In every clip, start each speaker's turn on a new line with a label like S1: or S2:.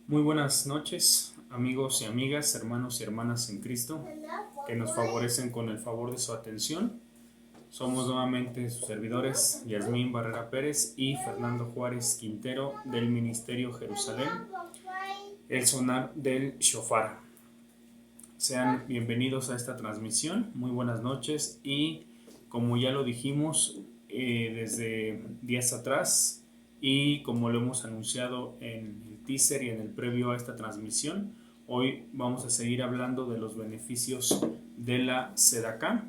S1: Muy buenas noches, amigos y amigas, hermanos y hermanas en Cristo, que nos favorecen con el favor de su atención. Somos nuevamente sus servidores, Yasmín Barrera Pérez y Fernando Juárez Quintero, del Ministerio Jerusalén, el sonar del shofar. Sean bienvenidos a esta transmisión, muy buenas noches, y como ya lo dijimos desde días atrás y como lo hemos anunciado en el teaser y en el previo a esta transmisión, hoy vamos a seguir hablando de los beneficios de la Sedaká.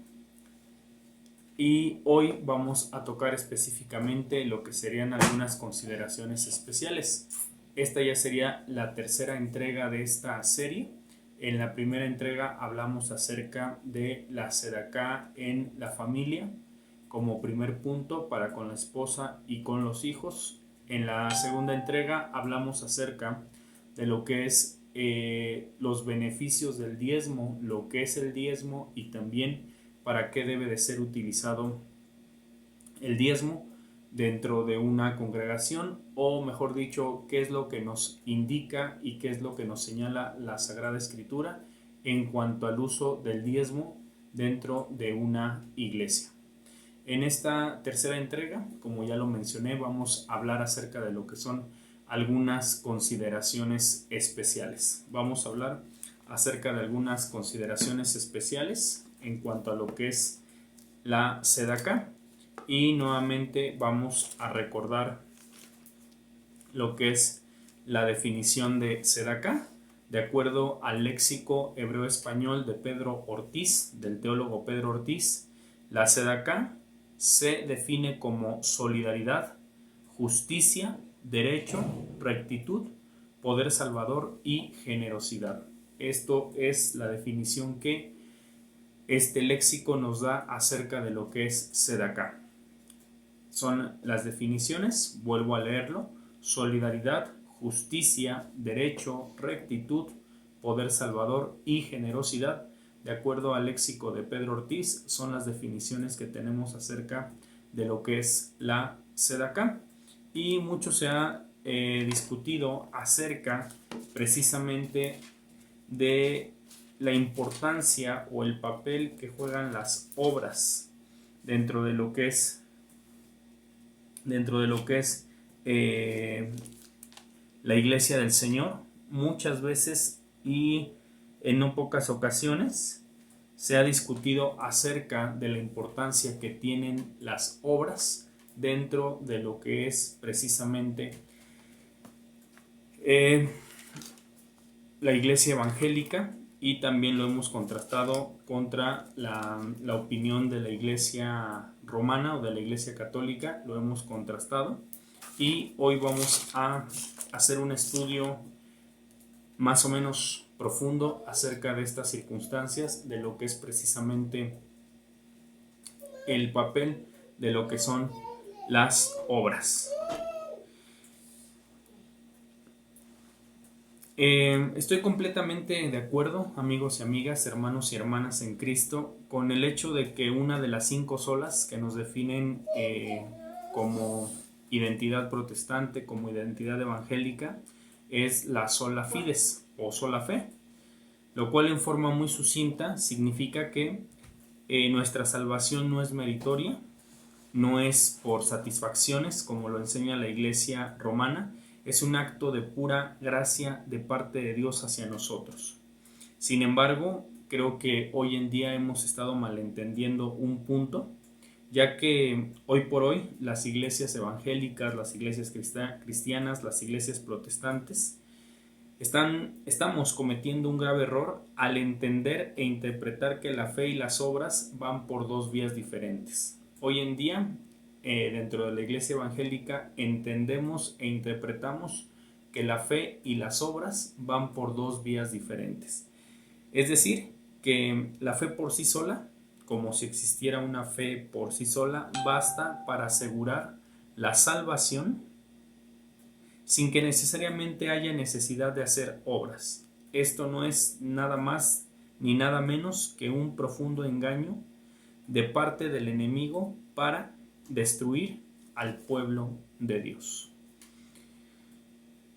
S1: Y hoy vamos a tocar específicamente lo que serían algunas consideraciones especiales. Esta ya sería la tercera entrega de esta serie. En la primera entrega hablamos acerca de la Sedaká en la familia como primer punto para con la esposa y con los hijos. En la segunda entrega hablamos acerca de lo que es los beneficios del diezmo, lo que es el diezmo y también para qué debe de ser utilizado el diezmo dentro de una congregación, o mejor dicho, qué es lo que nos indica y qué es lo que nos señala la Sagrada Escritura en cuanto al uso del diezmo dentro de una iglesia. En esta tercera entrega, como ya lo mencioné, vamos a hablar acerca de lo que son algunas consideraciones especiales. Vamos a hablar acerca de algunas consideraciones especiales en cuanto a lo que es la Sedaká, y nuevamente vamos a recordar lo que es la definición de Sedaká de acuerdo al léxico hebreo español de Pedro Ortiz, del teólogo Pedro Ortiz. La Sedaká se define como solidaridad, justicia, derecho, rectitud, poder salvador y generosidad. Esto es la definición que este léxico nos da acerca de lo que es Sedaká. Son las definiciones, vuelvo a leerlo: solidaridad, justicia, derecho, rectitud, poder salvador y generosidad. De acuerdo al léxico de Pedro Ortiz, son las definiciones que tenemos acerca de lo que es la Sedaká. Y mucho se ha discutido acerca precisamente de la importancia o el papel que juegan las obras dentro de lo que es la iglesia del Señor. Muchas veces y en no pocas ocasiones se ha discutido acerca de la importancia que tienen las obras dentro de lo que es precisamente la iglesia evangélica, y también lo hemos contrastado contra la opinión de la iglesia romana o de la iglesia católica. Lo hemos contrastado y hoy vamos a hacer un estudio más o menos profundo acerca de estas circunstancias, de lo que es precisamente el papel de lo que son las obras. Estoy completamente de acuerdo, amigos y amigas, hermanos y hermanas en Cristo, con el hecho de que una de las 5 solas que nos definen como identidad protestante, como identidad evangélica, es la sola fides o sola fe, lo cual en forma muy sucinta significa que nuestra salvación no es meritoria, no es por satisfacciones como lo enseña la iglesia romana. Es un acto de pura gracia de parte de Dios hacia nosotros. Sin embargo, creo que hoy en día hemos estado malentendiendo un punto, ya que hoy por hoy las iglesias evangélicas, las iglesias cristianas, las iglesias protestantes, estamos cometiendo un grave error al entender e interpretar que la fe y las obras van por 2 vías diferentes. Hoy en día, dentro de la iglesia evangélica, entendemos e interpretamos que la fe y las obras van por 2 vías diferentes. Es decir, que la fe por sí sola, como si existiera una fe por sí sola, basta para asegurar la salvación sin que necesariamente haya necesidad de hacer obras. Esto no es nada más ni nada menos que un profundo engaño de parte del enemigo para destruir al pueblo de Dios.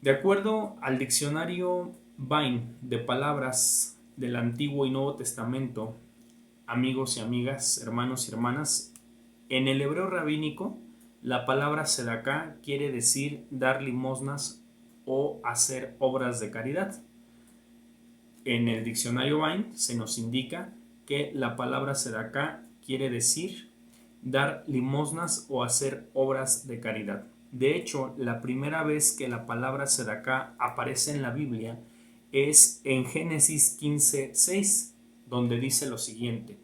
S1: De acuerdo al diccionario Vine de palabras del Antiguo y Nuevo Testamento, amigos y amigas, hermanos y hermanas, en el hebreo rabínico, la palabra sedaká quiere decir dar limosnas o hacer obras de caridad. En el diccionario Vine se nos indica que la palabra sedaká quiere decir dar limosnas o hacer obras de caridad. De hecho, la primera vez que la palabra sedaká aparece en la Biblia es en Génesis 15:6, donde dice lo siguiente: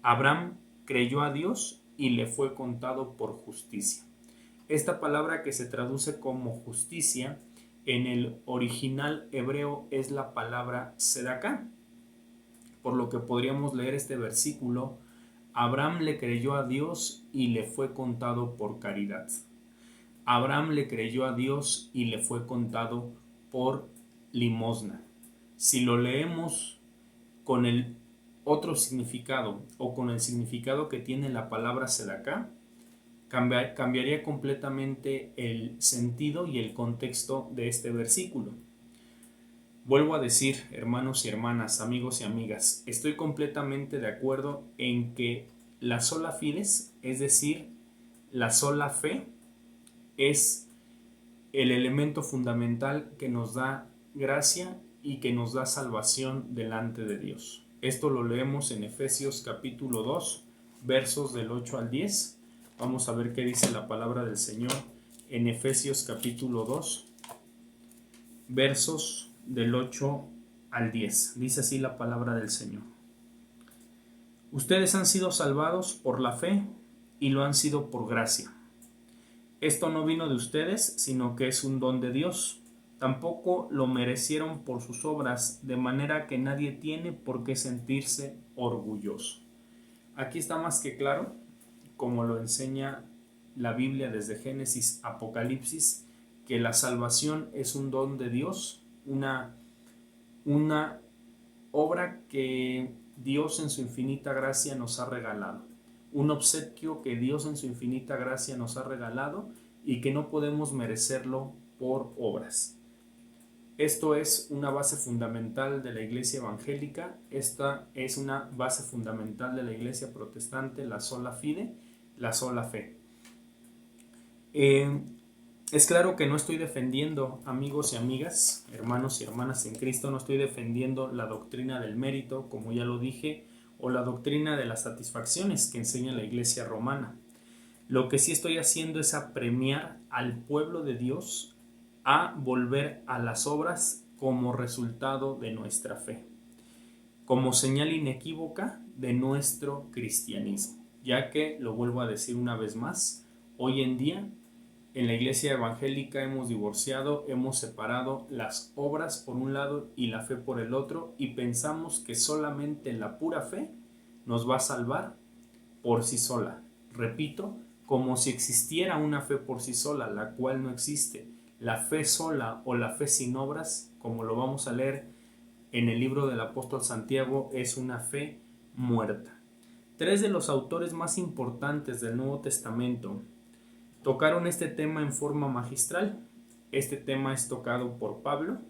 S1: Abraham creyó a Dios y le fue contado por justicia. Esta palabra, que se traduce como justicia, en el original hebreo es la palabra sedaká, por lo que podríamos leer este versículo: Abraham le creyó a Dios y le fue contado por caridad. Abraham le creyó a Dios y le fue contado por limosna. Si lo leemos con el otro significado o con el significado que tiene la palabra sedaká, cambiaría completamente el sentido y el contexto de este versículo. Vuelvo a decir, hermanos y hermanas, amigos y amigas, estoy completamente de acuerdo en que la sola fides, es decir, la sola fe, es el elemento fundamental que nos da gracia y que nos da salvación delante de Dios. Esto lo leemos en Efesios capítulo 2, versos del 8 al 10. Vamos a ver qué dice la palabra del Señor en Efesios capítulo 2, versos del 8 al 10. Dice así la palabra del Señor: Ustedes han sido salvados por la fe y lo han sido por gracia. Esto no vino de ustedes, sino que es un don de Dios. Tampoco lo merecieron por sus obras, de manera que nadie tiene por qué sentirse orgulloso. Aquí está más que claro, como lo enseña la Biblia desde Génesis a Apocalipsis, que la salvación es un don de Dios, una obra que Dios en su infinita gracia nos ha regalado, un obsequio que Dios en su infinita gracia nos ha regalado y que no podemos merecerlo por obras. Esto es una base fundamental de la iglesia evangélica, esta es una base fundamental de la iglesia protestante, la sola fide, la sola fe. Es claro que no estoy defendiendo, amigos y amigas, hermanos y hermanas en Cristo, no estoy defendiendo la doctrina del mérito, como ya lo dije, o la doctrina de las satisfacciones que enseña la iglesia romana. Lo que sí estoy haciendo es apremiar al pueblo de Dios a volver a las obras como resultado de nuestra fe, como señal inequívoca de nuestro cristianismo, ya que, lo vuelvo a decir una vez más, hoy en día en la iglesia evangélica hemos divorciado, hemos separado las obras por un lado y la fe por el otro, y pensamos que solamente la pura fe nos va a salvar por sí sola. Repito, como si existiera una fe por sí sola, la cual no existe. La fe sola o la fe sin obras, como lo vamos a leer en el libro del apóstol Santiago, es una fe muerta. Tres de los autores más importantes del Nuevo Testamento tocaron este tema en forma magistral. Este tema es tocado por Pablo,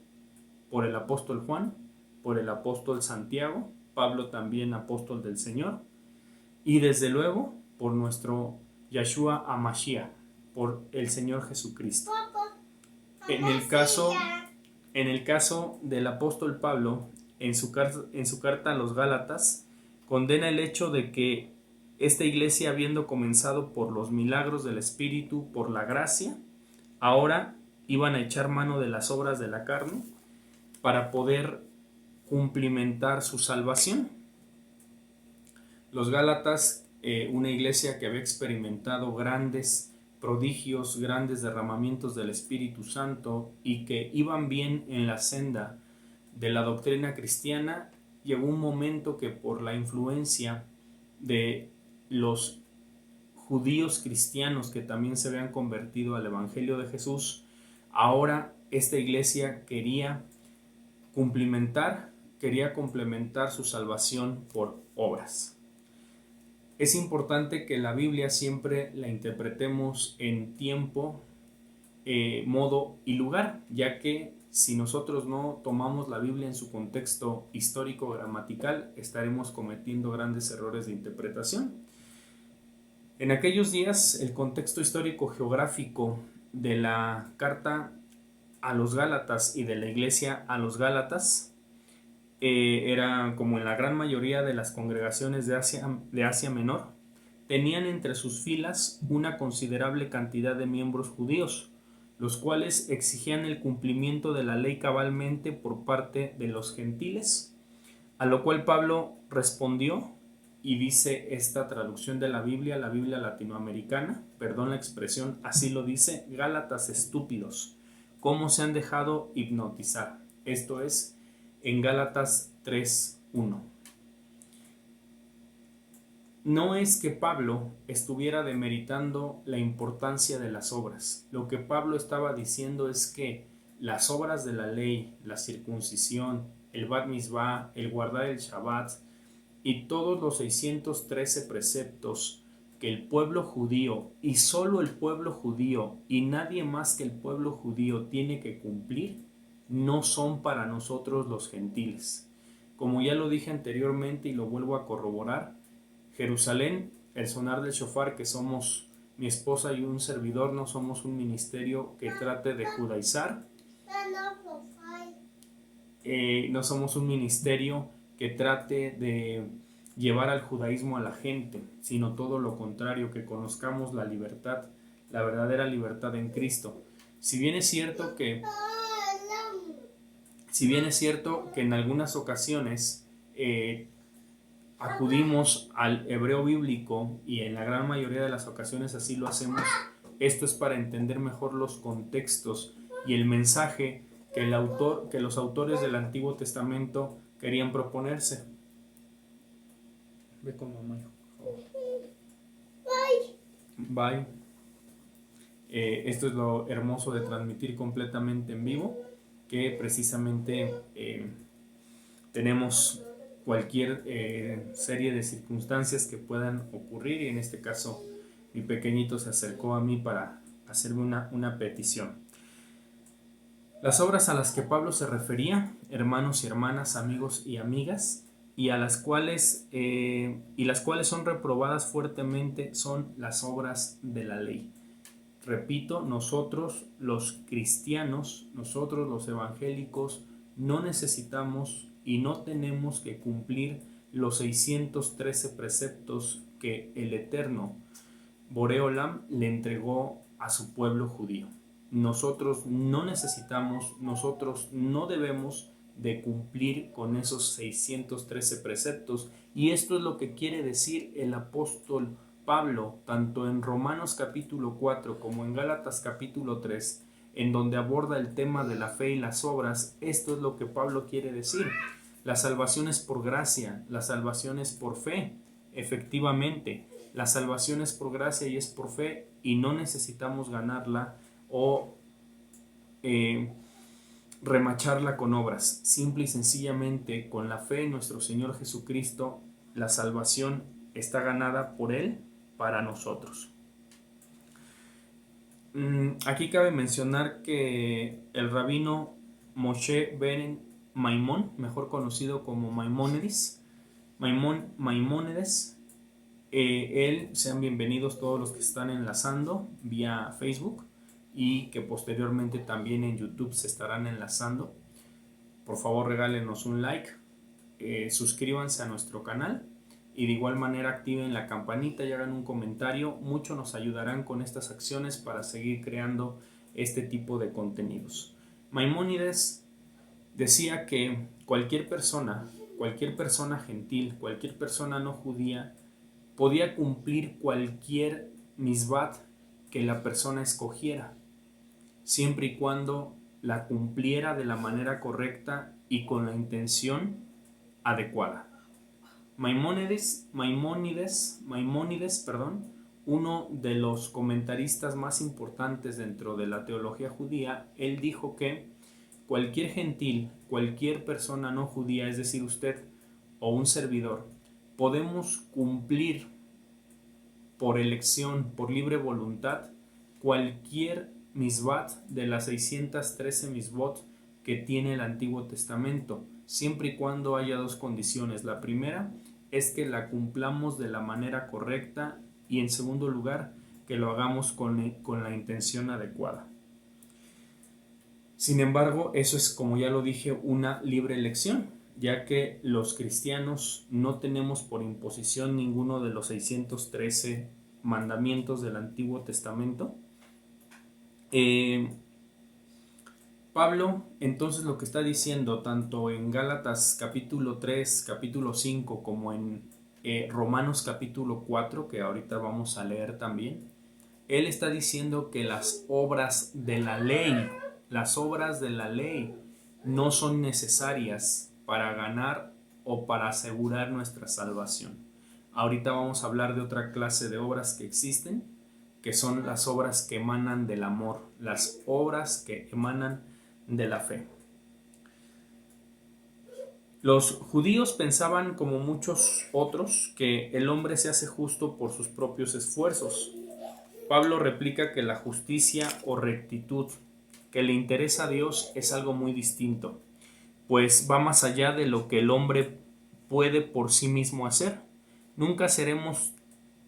S1: por el apóstol Juan, por el apóstol Santiago, Pablo también apóstol del Señor, y desde luego por nuestro Yahshua HaMashiach, por el Señor Jesucristo. En el caso del apóstol Pablo, en su carta a los Gálatas, condena el hecho de que esta iglesia, habiendo comenzado por los milagros del Espíritu, por la gracia, ahora iban a echar mano de las obras de la carne para poder cumplimentar su salvación. Los Gálatas, una iglesia que había experimentado grandes prodigios, grandes derramamientos del Espíritu Santo y que iban bien en la senda de la doctrina cristiana, llegó un momento que por la influencia de los judíos cristianos que también se habían convertido al Evangelio de Jesús, ahora esta iglesia quería complementar su salvación por obras. Es importante que la Biblia siempre la interpretemos en tiempo, modo y lugar, ya que si nosotros no tomamos la Biblia en su contexto histórico gramatical, estaremos cometiendo grandes errores de interpretación. En aquellos días, el contexto histórico geográfico de la carta a los Gálatas y de la iglesia a los Gálatas era como en la gran mayoría de las congregaciones de Asia Menor, tenían entre sus filas una considerable cantidad de miembros judíos, los cuales exigían el cumplimiento de la ley cabalmente por parte de los gentiles, a lo cual Pablo respondió y dice esta traducción de la Biblia latinoamericana, perdón la expresión, así lo dice: Gálatas estúpidos, ¿cómo se han dejado hipnotizar? Esto es en Gálatas 3:1. No es que Pablo estuviera demeritando la importancia de las obras. Lo que Pablo estaba diciendo es que las obras de la ley, la circuncisión, el Bat Mitzvah, el guardar el Shabbat y todos los 613 preceptos que el pueblo judío, y solo el pueblo judío y nadie más que el pueblo judío tiene que cumplir, no son para nosotros los gentiles. Como ya lo dije anteriormente y lo vuelvo a corroborar, Jerusalén, el sonar del shofar, que somos mi esposa y un servidor, no somos un ministerio que trate de judaizar, no somos un ministerio que trate de llevar al judaísmo a la gente, sino todo lo contrario, que conozcamos la libertad, la verdadera libertad en Cristo. Si bien es cierto que en algunas ocasiones acudimos al hebreo bíblico, y en la gran mayoría de las ocasiones así lo hacemos, esto es para entender mejor los contextos y el mensaje que los autores del Antiguo Testamento querían proponerse. Ve con mamá, hijo. Bye. Esto es lo hermoso de transmitir completamente en vivo, que precisamente tenemos cualquier serie de circunstancias que puedan ocurrir, y en este caso mi pequeñito se acercó a mí para hacerme una petición. Las obras a las que Pablo se refería, hermanos y hermanas, amigos y amigas, y las cuales son reprobadas fuertemente, son las obras de la ley. Repito, nosotros los cristianos, nosotros los evangélicos, no necesitamos y no tenemos que cumplir los 613 preceptos que el Eterno Boreolam le entregó a su pueblo judío. Nosotros no necesitamos, nosotros no debemos de cumplir con esos 613 preceptos, y esto es lo que quiere decir el apóstol Pablo, tanto en Romanos capítulo 4 como en Gálatas capítulo 3, en donde aborda el tema de la fe y las obras. Esto es lo que Pablo quiere decir. La salvación es por gracia, la salvación es por fe. Efectivamente, la salvación es por gracia y es por fe, y no necesitamos ganarla o remacharla con obras. Simple y sencillamente, con la fe en nuestro Señor Jesucristo, la salvación está ganada por Él para nosotros. Aquí cabe mencionar que el rabino Moshe ben Maimón, mejor conocido como Maimónides, sean bienvenidos todos los que están enlazando vía Facebook, y que posteriormente también en YouTube se estarán enlazando. Por favor, regálenos un like, suscríbanse a nuestro canal, y de igual manera activen la campanita y hagan un comentario. Mucho nos ayudarán con estas acciones para seguir creando este tipo de contenidos. Maimónides decía que cualquier persona gentil, cualquier persona no judía, podía cumplir cualquier misbat que la persona escogiera, siempre y cuando la cumpliera de la manera correcta y con la intención adecuada. Maimónides, uno de los comentaristas más importantes dentro de la teología judía, él dijo que cualquier gentil, cualquier persona no judía, es decir, usted o un servidor, podemos cumplir por elección, por libre voluntad, cualquier misbat de las 613 misbot que tiene el Antiguo Testamento, siempre y cuando haya dos condiciones. La primera es que la cumplamos de la manera correcta y, en segundo lugar, que lo hagamos con la intención adecuada. Sin embargo, eso es, como ya lo dije, una libre elección, ya que los cristianos no tenemos por imposición ninguno de los 613 mandamientos del Antiguo Testamento. Pablo, entonces, lo que está diciendo tanto en Gálatas capítulo 3, capítulo 5, como en Romanos capítulo 4, que ahorita vamos a leer también, él está diciendo que las obras de la ley no son necesarias para ganar o para asegurar nuestra salvación. Ahorita vamos a hablar de otra clase de obras que existen, que son las obras que emanan del amor, las obras que emanan de la fe. Los judíos pensaban, como muchos otros, que el hombre se hace justo por sus propios esfuerzos. Pablo replica que la justicia o rectitud que le interesa a Dios es algo muy distinto, pues va más allá de lo que el hombre puede por sí mismo hacer. Nunca seremos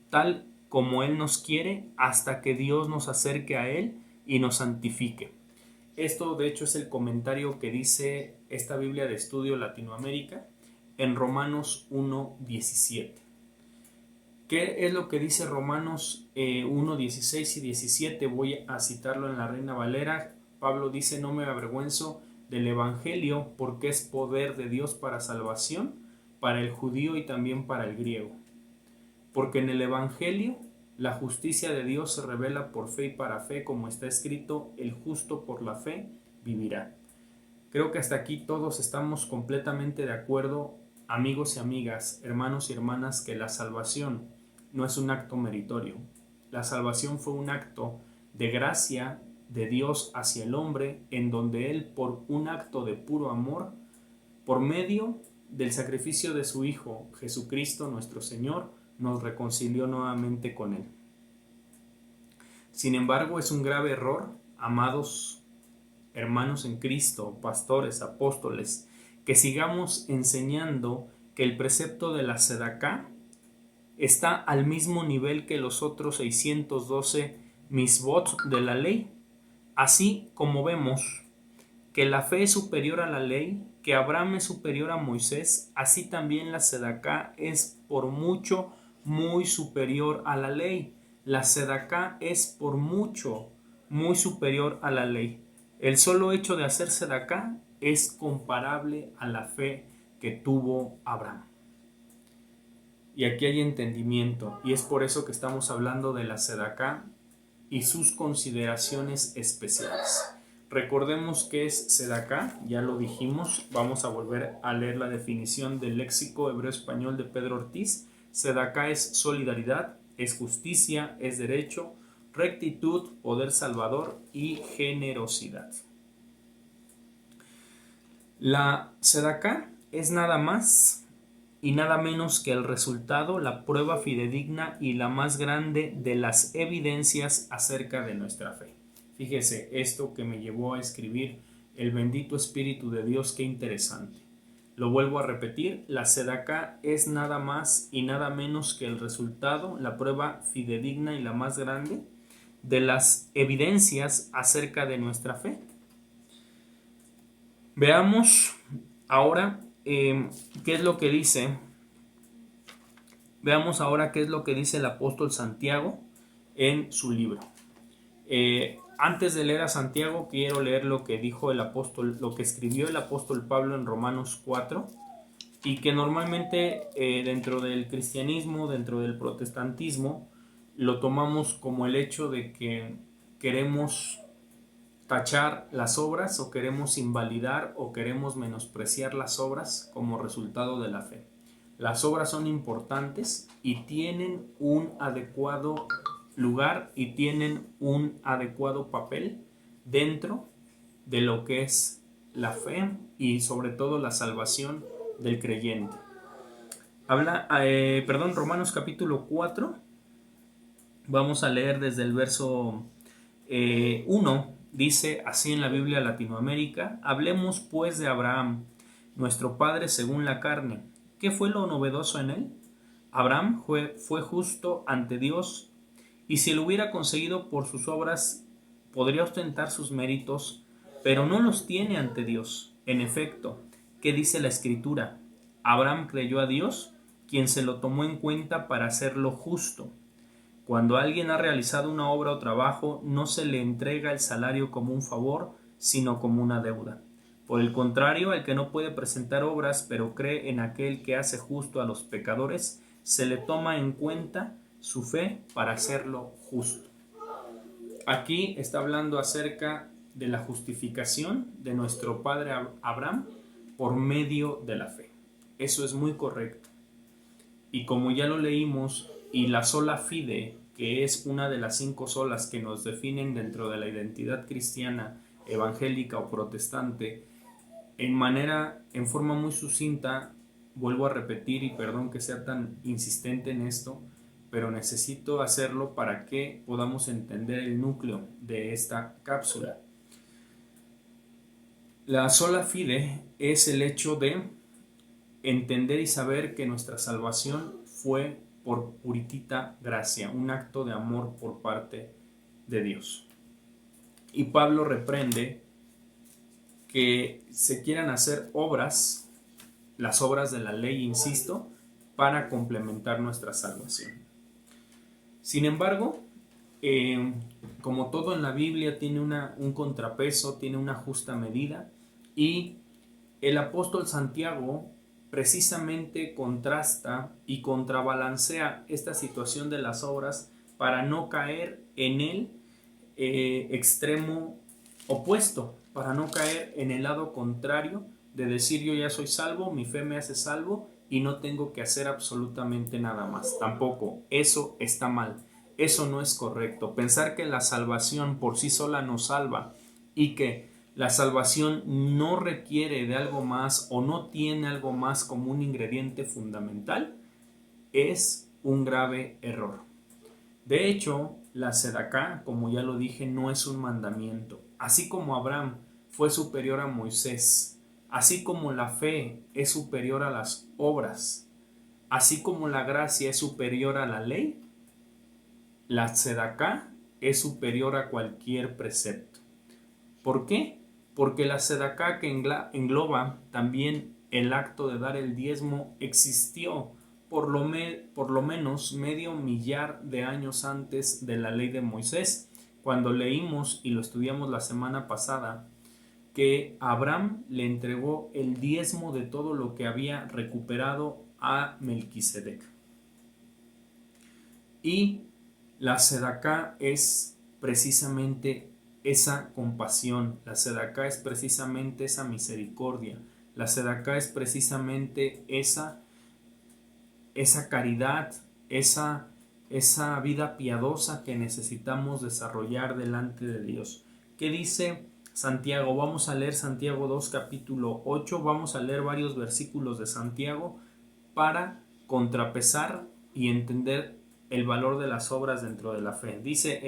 S1: tal como Él nos quiere hasta que Dios nos acerque a Él y nos santifique. Esto, de hecho, es el comentario que dice esta Biblia de Estudio Latinoamérica en Romanos 1:17. ¿Qué es lo que dice Romanos 1:16 y 17? Voy a citarlo en la Reina Valera. Pablo dice: no me avergüenzo del Evangelio, porque es poder de Dios para salvación, para el judío y también para el griego. Porque en el Evangelio la justicia de Dios se revela por fe y para fe, como está escrito: el justo por la fe vivirá. Creo que hasta aquí todos estamos completamente de acuerdo, amigos y amigas, hermanos y hermanas, que la salvación no es un acto meritorio. La salvación fue un acto de gracia de Dios hacia el hombre, en donde Él, por un acto de puro amor, por medio del sacrificio de su Hijo Jesucristo nuestro Señor, nos reconcilió nuevamente con Él. Sin embargo, es un grave error, amados hermanos en Cristo, pastores, apóstoles, que sigamos enseñando que el precepto de la Sedaká está al mismo nivel que los otros 612 misbot de la ley. Así como vemos que la fe es superior a la ley, que Abraham es superior a Moisés, así también la Sedaká es por mucho muy superior a la ley. La Sedaká es por mucho muy superior a la ley. El solo hecho de hacer Sedaká es comparable a la fe que tuvo Abraham. Y aquí hay entendimiento, y es por eso que estamos hablando de la Sedaká y sus consideraciones especiales. Recordemos qué es Sedaká, ya lo dijimos, vamos a volver a leer la definición del léxico hebreo-español de Pedro Ortiz. Sedaká es solidaridad, es justicia, es derecho, rectitud, poder salvador y generosidad. La Sedaká es nada más y nada menos que el resultado, la prueba fidedigna y la más grande de las evidencias acerca de nuestra fe. Fíjese, esto que me llevó a escribir el bendito Espíritu de Dios, qué interesante. Lo vuelvo a repetir, la Sedaká es nada más y nada menos que el resultado, la prueba fidedigna y la más grande de las evidencias acerca de nuestra fe. Veamos ahora qué es lo que dice. Veamos ahora qué es lo que dice el apóstol Santiago en su libro. Antes de leer a Santiago, quiero leer lo que dijo el apóstol, lo que escribió el apóstol Pablo en Romanos 4, y que normalmente dentro del cristianismo, dentro del protestantismo, lo tomamos como el hecho de que queremos tachar las obras, o queremos invalidar o queremos menospreciar las obras como resultado de la fe. Las obras son importantes y tienen un adecuado lugar y tienen un adecuado papel dentro de lo que es la fe y sobre todo la salvación del creyente. Romanos capítulo 4, Vamos a leer desde el verso 1. Dice así en la Biblia Latinoamérica: hablemos pues de Abraham, nuestro padre según la carne. ¿Qué fue lo novedoso en él? Abraham fue justo ante Dios, y si lo hubiera conseguido por sus obras, podría ostentar sus méritos, pero no los tiene ante Dios. En efecto, ¿qué dice la Escritura? Abraham creyó a Dios, quien se lo tomó en cuenta para hacerlo justo. Cuando alguien ha realizado una obra o trabajo, no se le entrega el salario como un favor, sino como una deuda. Por el contrario, al que no puede presentar obras, pero cree en aquel que hace justo a los pecadores, se le toma en cuenta su fe para hacerlo justo. Aquí está hablando acerca de la justificación de nuestro padre Abraham por medio de la fe. Eso es muy correcto. Y como ya lo leímos, y la sola fide, que es una de las 5 solas que nos definen dentro de la identidad cristiana, evangélica o protestante, en forma muy sucinta, vuelvo a repetir, y perdón que sea tan insistente en esto, pero necesito hacerlo para que podamos entender el núcleo de esta cápsula. La sola fide es el hecho de entender y saber que nuestra salvación fue por puritita gracia, un acto de amor por parte de Dios. Y Pablo reprende que se quieran hacer obras, las obras de la ley, insisto, para complementar nuestra salvación. Sin embargo, como todo en la Biblia tiene un contrapeso, tiene una justa medida, y el apóstol Santiago precisamente contrasta y contrabalancea esta situación de las obras para no caer en el extremo opuesto, para no caer en el lado contrario de decir yo ya soy salvo, mi fe me hace salvo y no tengo que hacer absolutamente nada más. Tampoco, eso está mal, eso no es correcto. Pensar que la salvación por sí sola nos salva y que la salvación no requiere de algo más o no tiene algo más como un ingrediente fundamental es un grave error. De hecho, la Sedaká, como ya lo dije, no es un mandamiento. Así como Abraham fue superior a Moisés, así como la fe es superior a las obras, así como la gracia es superior a la ley, la Sedaká es superior a cualquier precepto. ¿Por qué? Porque la Sedaká, que engloba también el acto de dar el diezmo, existió por lo menos medio millar de años antes de la ley de Moisés, cuando leímos y lo estudiamos la semana pasada, que Abraham le entregó el diezmo de todo lo que había recuperado a Melquisedec. Y la Sedaká es precisamente esa compasión, la Sedaká es precisamente esa misericordia, la Sedaká es precisamente esa caridad, esa vida piadosa que necesitamos desarrollar delante de Dios. ¿Qué dice Santiago? Vamos a leer Santiago 2, capítulo 8, vamos a leer varios versículos de Santiago para contrapesar y entender el valor de las obras dentro de la fe. Dice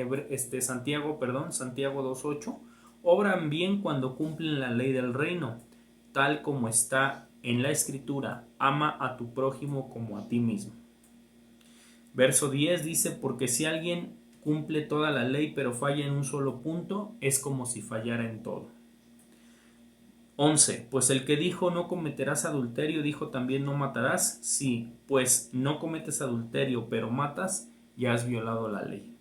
S1: Santiago 2:8, obran bien cuando cumplen la ley del reino, tal como está en la Escritura, ama a tu prójimo como a ti mismo. Verso 10 dice, porque si alguien cumple toda la ley pero falla en un solo punto, es como si fallara en todo. 11. Pues el que dijo no cometerás adulterio, dijo también no matarás. Sí, pues no cometes adulterio, pero matas, ya has violado la ley.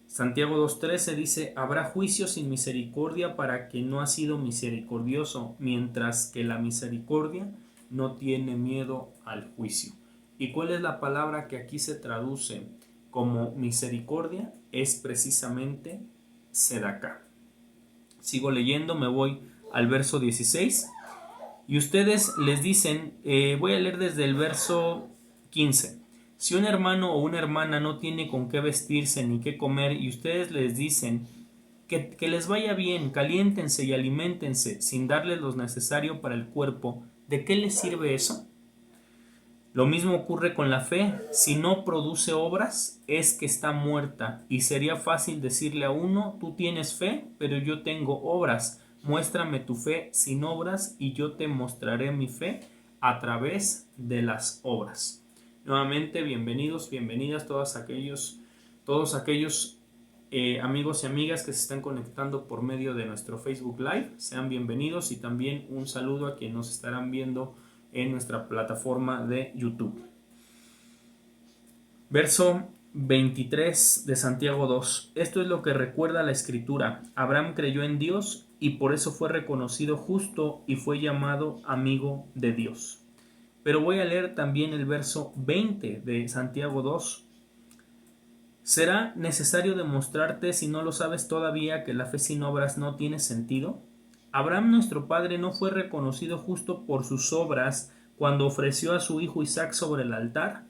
S1: Santiago 2.13 dice, habrá juicio sin misericordia para quien no ha sido misericordioso, mientras que la misericordia no tiene miedo al juicio. ¿Y cuál es la palabra que aquí se traduce como misericordia? Es precisamente Sedaká. Sigo leyendo, me voy al verso 16, y ustedes les dicen, voy a leer desde el verso 15, si un hermano o una hermana no tiene con qué vestirse ni qué comer y ustedes les dicen que les vaya bien, caliéntense y aliméntense sin darles lo necesario para el cuerpo, ¿de qué les sirve eso? Lo mismo ocurre con la fe. Si no produce obras, es que está muerta. Y sería fácil decirle a uno, tú tienes fe, pero yo tengo obras. Muéstrame tu fe sin obras y yo te mostraré mi fe a través de las obras. Nuevamente, bienvenidos, bienvenidas todos aquellos amigos y amigas que se están conectando por medio de nuestro Facebook Live. Sean bienvenidos y también un saludo a quienes nos estarán viendo en nuestra plataforma de YouTube. Verso 23 de Santiago 2. Esto es lo que recuerda la Escritura. Abraham creyó en Dios y por eso fue reconocido justo y fue llamado amigo de Dios. Pero voy a leer también el verso 20 de Santiago 2. ¿Será necesario demostrarte, si no lo sabes todavía, que la fe sin obras no tiene sentido? Abraham nuestro padre no fue reconocido justo por sus obras cuando ofreció a su hijo Isaac sobre el altar.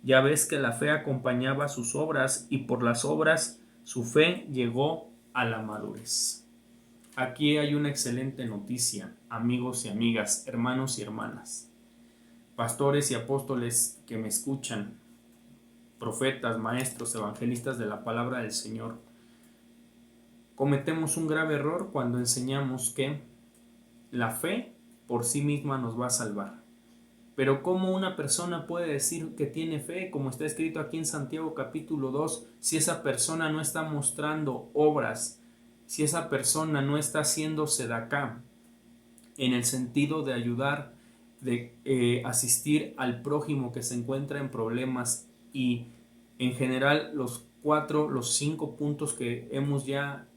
S1: Ya ves que la fe acompañaba sus obras y por las obras su fe llegó a la madurez. Aquí hay una excelente noticia, amigos y amigas, hermanos y hermanas, pastores y apóstoles que me escuchan, profetas, maestros, evangelistas de la palabra del Señor. Cometemos un grave error cuando enseñamos que la fe por sí misma nos va a salvar. Pero ¿cómo una persona puede decir que tiene fe, como está escrito aquí en Santiago capítulo 2, si esa persona no está mostrando obras, si esa persona no está haciendo sedaká, en el sentido de ayudar, de asistir al prójimo que se encuentra en problemas y en general los 5 puntos que hemos ya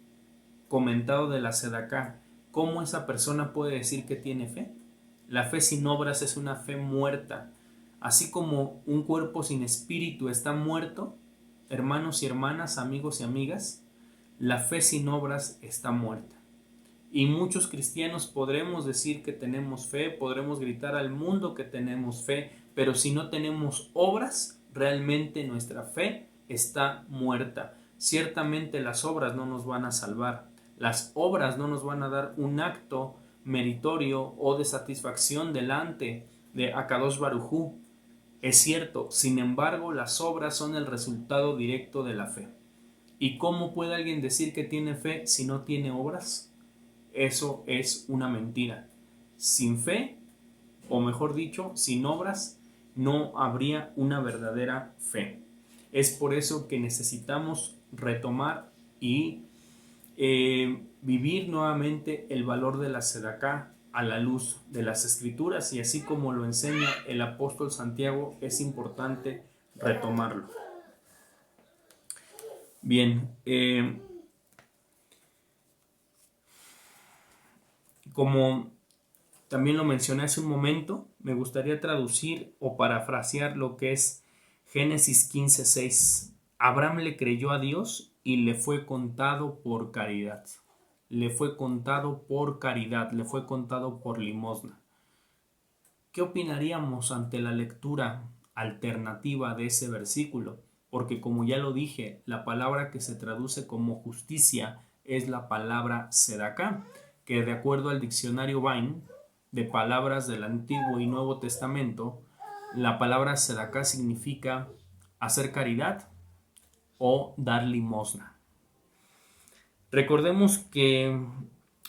S1: comentado de la sedaká? ¿Cómo esa persona puede decir que tiene fe? La fe sin obras es una fe muerta. Así como un cuerpo sin espíritu está muerto, hermanos y hermanas, amigos y amigas, la fe sin obras está muerta. Y muchos cristianos podremos decir que tenemos fe, podremos gritar al mundo que tenemos fe, pero si no tenemos obras, realmente nuestra fe está muerta. Ciertamente las obras no nos van a salvar. Las obras no nos van a dar un acto meritorio o de satisfacción delante de Akadosh Baruj Hu. Es cierto, sin embargo, las obras son el resultado directo de la fe. ¿Y cómo puede alguien decir que tiene fe si no tiene obras? Eso es una mentira. Sin fe, o mejor dicho, sin obras, no habría una verdadera fe. Es por eso que necesitamos retomar y vivir nuevamente el valor de la sedaká a la luz de las Escrituras, y así como lo enseña el apóstol Santiago, es importante retomarlo. Bien, como también lo mencioné hace un momento, me gustaría traducir o parafrasear lo que es Génesis 15:6. Abraham le creyó a Dios y le fue contado por caridad. Le fue contado por caridad, le fue contado por limosna. ¿Qué opinaríamos ante la lectura alternativa de ese versículo? Porque como ya lo dije, la palabra que se traduce como justicia es la palabra sedaká, que de acuerdo al diccionario Vine de palabras del Antiguo y Nuevo Testamento, la palabra sedaká significa hacer caridad o dar limosna. Recordemos que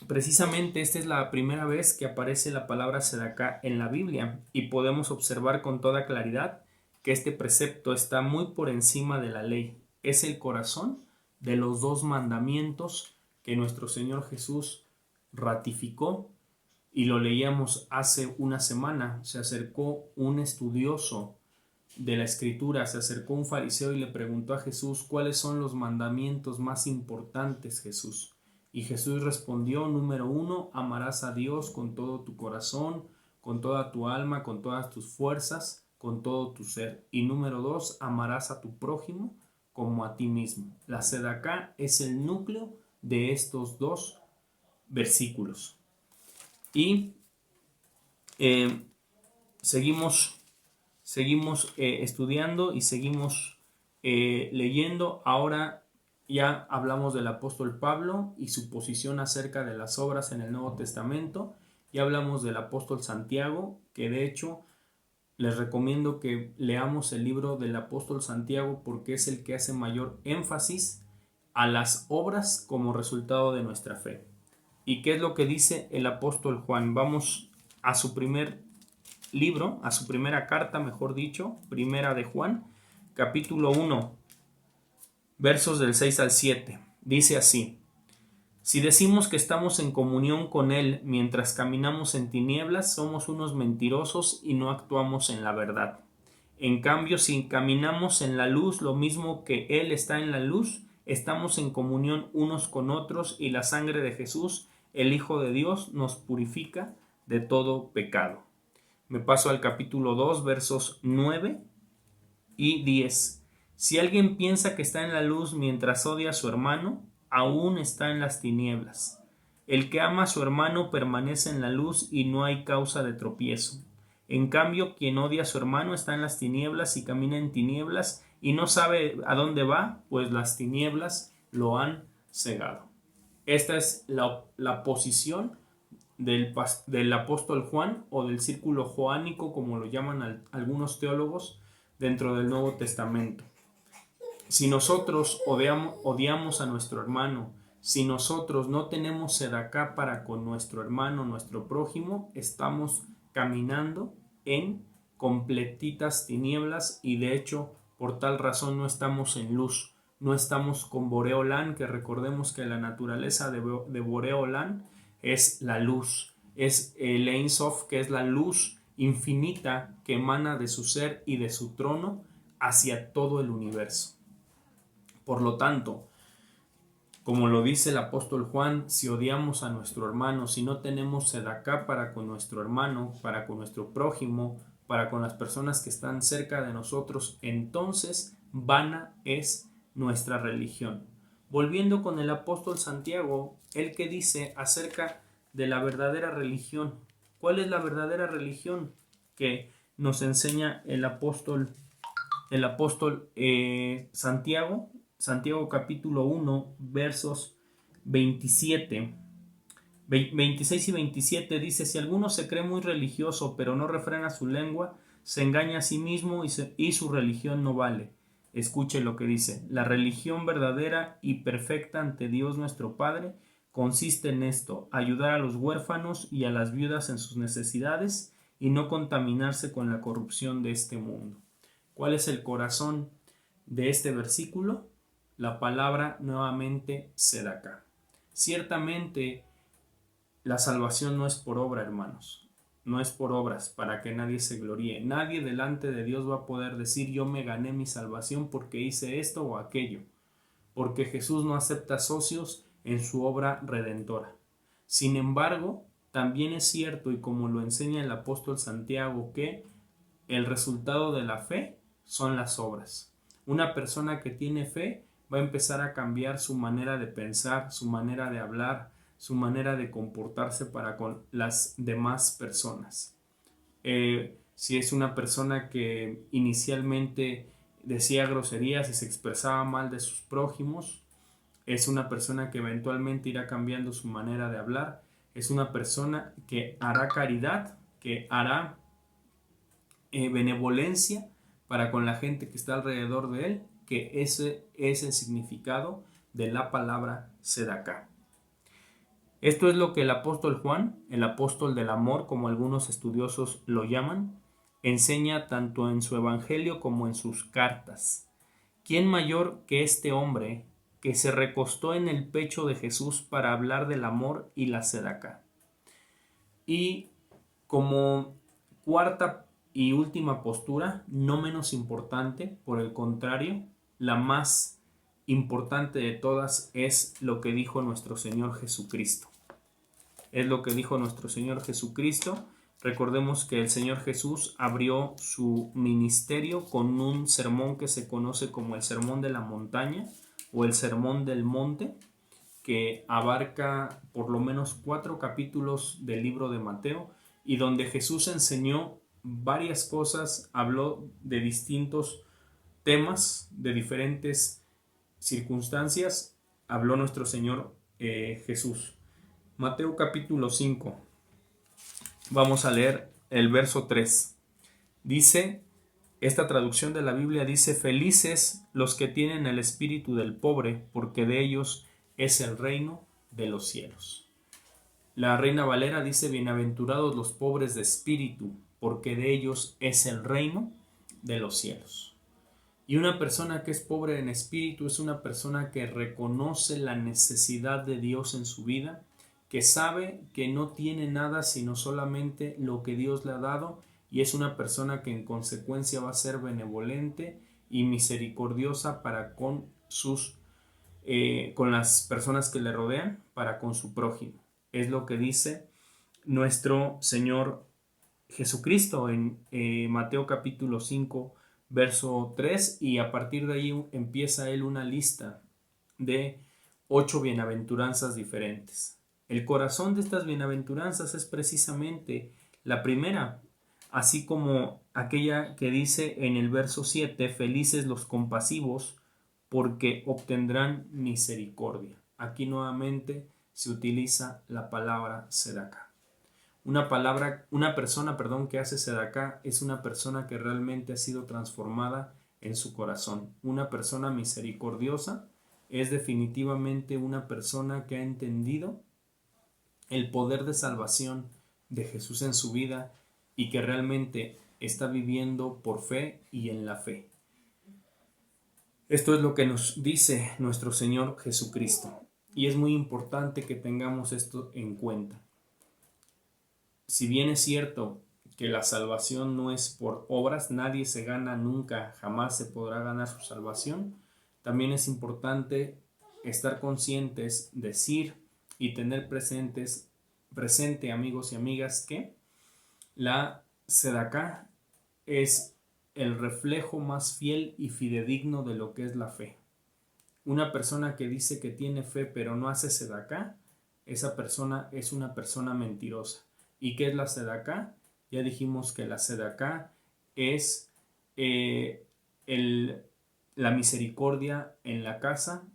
S1: precisamente esta es la primera vez que aparece la palabra sedaká en la Biblia y podemos observar con toda claridad que este precepto está muy por encima de la ley. Es el corazón de los 2 mandamientos que nuestro Señor Jesús ratificó, y lo leíamos hace una semana. Se acercó un estudioso de la Escritura, se acercó un fariseo y le preguntó a Jesús: ¿cuáles son los mandamientos más importantes, Jesús? Y Jesús respondió: número 1, amarás a Dios con todo tu corazón, con toda tu alma, con todas tus fuerzas, con todo tu ser. Y número 2, amarás a tu prójimo como a ti mismo. La sedaká es el núcleo de estos 2 versículos. Y seguimos estudiando y seguimos leyendo. Ahora ya hablamos del apóstol Pablo y su posición acerca de las obras en el Nuevo Testamento. Ya hablamos del apóstol Santiago, que de hecho les recomiendo que leamos el libro del apóstol Santiago porque es el que hace mayor énfasis a las obras como resultado de nuestra fe. ¿Y qué es lo que dice el apóstol Juan? Vamos a su primer libro, a su primera carta, mejor dicho, primera de Juan, capítulo 1, versos del 6 al 7. Dice así: si decimos que estamos en comunión con Él mientras caminamos en tinieblas, somos unos mentirosos y no actuamos en la verdad. En cambio, si caminamos en la luz, lo mismo que Él está en la luz, estamos en comunión unos con otros y la sangre de Jesús, el Hijo de Dios, nos purifica de todo pecado. Me paso al capítulo 2, versos 9 y 10. Si alguien piensa que está en la luz mientras odia a su hermano, aún está en las tinieblas. El que ama a su hermano permanece en la luz y no hay causa de tropiezo. En cambio, quien odia a su hermano está en las tinieblas y camina en tinieblas y no sabe a dónde va, pues las tinieblas lo han cegado. Esta es la posición del apóstol Juan o del círculo joánico, como lo llaman algunos teólogos dentro del Nuevo Testamento. Si nosotros odiamos a nuestro hermano, si nosotros no tenemos sedacá para con nuestro hermano, nuestro prójimo, estamos caminando en completitas tinieblas y de hecho por tal razón no estamos en luz, no estamos con Boreolán, que recordemos que la naturaleza de Boreolán es la luz, es el Ein Sof, que es la luz infinita que emana de su ser y de su trono hacia todo el universo. Por lo tanto, como lo dice el apóstol Juan, si odiamos a nuestro hermano, si no tenemos sedacá para con nuestro hermano, para con nuestro prójimo, para con las personas que están cerca de nosotros, entonces vana es nuestra religión. Volviendo con el apóstol Santiago, él que dice acerca de la verdadera religión. ¿Cuál es la verdadera religión que nos enseña el apóstol Santiago? Santiago capítulo 1, versos 26 y 27 dice: si alguno se cree muy religioso pero no refrena su lengua, se engaña a sí mismo y su religión no vale. Escuche lo que dice: la religión verdadera y perfecta ante Dios nuestro Padre consiste en esto: ayudar a los huérfanos y a las viudas en sus necesidades y no contaminarse con la corrupción de este mundo. ¿Cuál es el corazón de este versículo? La palabra nuevamente sedacá. Ciertamente la salvación no es por obra, hermanos, no es por obras para que nadie se gloríe. Nadie delante de Dios va a poder decir: yo me gané mi salvación porque hice esto o aquello, porque Jesús no acepta socios en su obra redentora. Sin embargo, también es cierto, y como lo enseña el apóstol Santiago, que el resultado de la fe son las obras. Una persona que tiene fe va a empezar a cambiar su manera de pensar, su manera de hablar, su manera de comportarse para con las demás personas. Si es una persona que inicialmente decía groserías y se expresaba mal de sus prójimos, es una persona que eventualmente irá cambiando su manera de hablar, es una persona que hará caridad, que hará benevolencia para con la gente que está alrededor de él, que ese es el significado de la palabra sedacá. Esto es lo que el apóstol Juan, el apóstol del amor, como algunos estudiosos lo llaman, enseña tanto en su evangelio como en sus cartas. ¿Quién mayor que este hombre que se recostó en el pecho de Jesús para hablar del amor y la sedacá? Y como cuarta y última postura, no menos importante, por el contrario, la más importante de todas es lo que dijo nuestro Señor Jesucristo. Es lo que dijo nuestro Señor Jesucristo. Recordemos que el Señor Jesús abrió su ministerio con un sermón que se conoce como el Sermón de la Montaña o el Sermón del Monte, que abarca por lo menos 4 capítulos del libro de Mateo y donde Jesús enseñó varias cosas, habló de distintos temas, de diferentes circunstancias, habló nuestro Señor Jesús. Mateo capítulo 5, vamos a leer el verso 3. Dice, esta traducción de la Biblia dice: felices los que tienen el espíritu del pobre, porque de ellos es el reino de los cielos. La Reina Valera dice: bienaventurados los pobres de espíritu, porque de ellos es el reino de los cielos. Y una persona que es pobre en espíritu es una persona que reconoce la necesidad de Dios en su vida, que sabe que no tiene nada sino solamente lo que Dios le ha dado, y es una persona que en consecuencia va a ser benevolente y misericordiosa para con con las personas que le rodean, para con su prójimo. Es lo que dice nuestro Señor Jesucristo en Mateo capítulo 5, verso 3, y a partir de ahí empieza él una lista de 8 bienaventuranzas diferentes. El corazón de estas bienaventuranzas es precisamente la primera, así como aquella que dice en el verso 7: felices los compasivos, porque obtendrán misericordia. Aquí nuevamente se utiliza la palabra sedacá. Una persona, que hace sedacá es una persona que realmente ha sido transformada en su corazón. Una persona misericordiosa es definitivamente una persona que ha entendido el poder de salvación de Jesús en su vida y que realmente está viviendo por fe y en la fe. Esto es lo que nos dice nuestro Señor Jesucristo, y es muy importante que tengamos esto en cuenta. Si bien es cierto que la salvación no es por obras, nadie se gana nunca, jamás se podrá ganar su salvación, también es importante estar conscientes, decir y tener presente, amigos y amigas, que la sedacá es el reflejo más fiel y fidedigno de lo que es la fe. Una persona que dice que tiene fe pero no hace sedacá, esa persona es una persona mentirosa. ¿Y qué es la sedacá? Ya dijimos que la sedacá es la misericordia en la casa,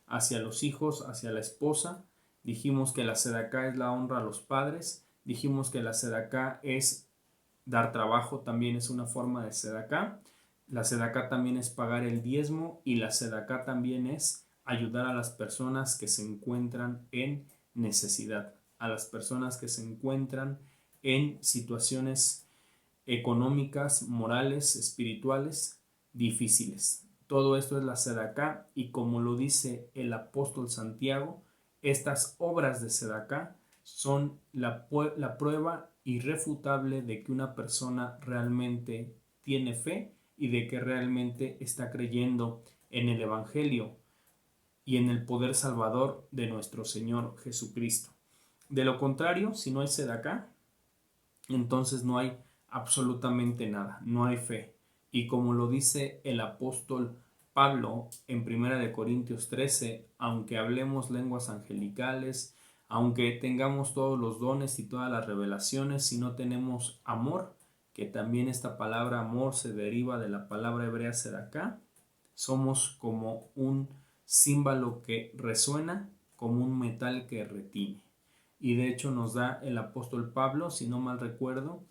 S1: hacia los hijos, hacia la esposa. Dijimos que la sedacá es la honra a los padres. Dijimos que la sedacá es dar trabajo, también es una forma de sedacá. La sedacá también es pagar el diezmo, y la sedacá también es ayudar a las personas que se encuentran en necesidad, a las personas que se encuentran en situaciones económicas, morales, espirituales difíciles. Todo esto es la sedacá, y como lo dice el apóstol Santiago, estas obras de sedacá son la prueba irrefutable de que una persona realmente tiene fe y de que realmente está creyendo en el Evangelio y en el poder salvador de nuestro Señor Jesucristo. De lo contrario, si no hay sedacá, entonces no hay absolutamente nada, no hay fe. Y como lo dice el apóstol Pablo en 1 Corintios 13, aunque hablemos lenguas angelicales, aunque tengamos todos los dones y todas las revelaciones, si no tenemos amor, que también esta palabra amor se deriva de la palabra hebrea sedacá, somos como un címbalo que resuena, como un metal que retiñe. Y de hecho nos da el apóstol Pablo, si no mal recuerdo,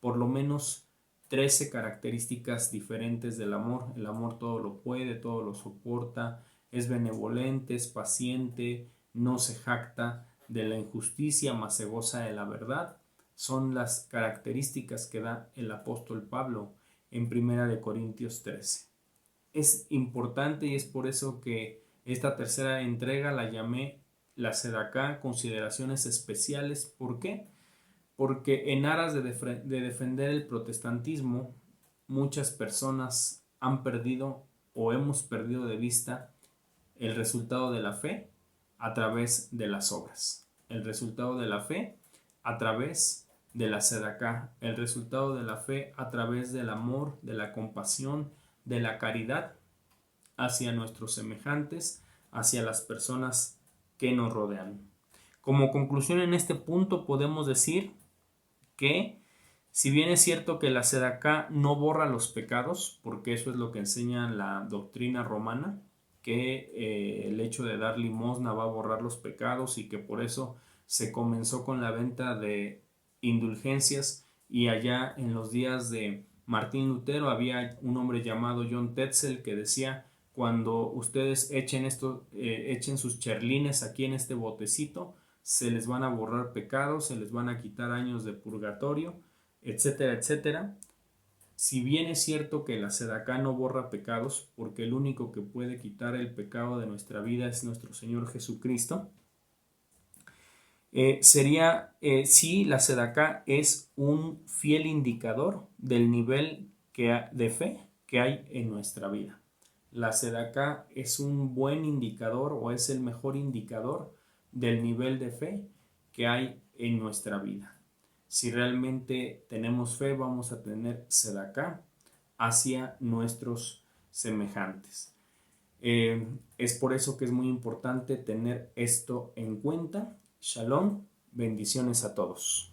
S1: por lo menos 13 características diferentes del amor. El amor todo lo puede, todo lo soporta, es benevolente, es paciente, no se jacta de la injusticia, mas se goza de la verdad. Son las características que da el apóstol Pablo en 1 Corintios 13. Es importante, y es por eso que esta tercera entrega la llamé la sedacá, consideraciones especiales. ¿Por qué? Porque en aras de defender el protestantismo, muchas personas han perdido o hemos perdido de vista el resultado de la fe a través de las obras. El resultado de la fe a través de la sedacá. El resultado de la fe a través del amor, de la compasión, de la caridad hacia nuestros semejantes, hacia las personas que nos rodean. Como conclusión en este punto podemos decir que si bien es cierto que la sedacá no borra los pecados, porque eso es lo que enseña la doctrina romana, que el hecho de dar limosna va a borrar los pecados y que por eso se comenzó con la venta de indulgencias, y allá en los días de Martín Lutero, había un hombre llamado John Tetzel que decía: cuando ustedes echen sus cherlines aquí en este botecito, se les van a borrar pecados, se les van a quitar años de purgatorio, etcétera, etcétera. Si bien es cierto que la sedacá no borra pecados, porque el único que puede quitar el pecado de nuestra vida es nuestro Señor Jesucristo, sí, la sedacá es un fiel indicador del nivel de fe que hay en nuestra vida. La sedacá es un buen indicador, o es el mejor indicador del nivel de fe que hay en nuestra vida. Si realmente tenemos fe, vamos a tener sedacá hacia nuestros semejantes. Es por eso que es muy importante tener esto en cuenta. Shalom, bendiciones a todos.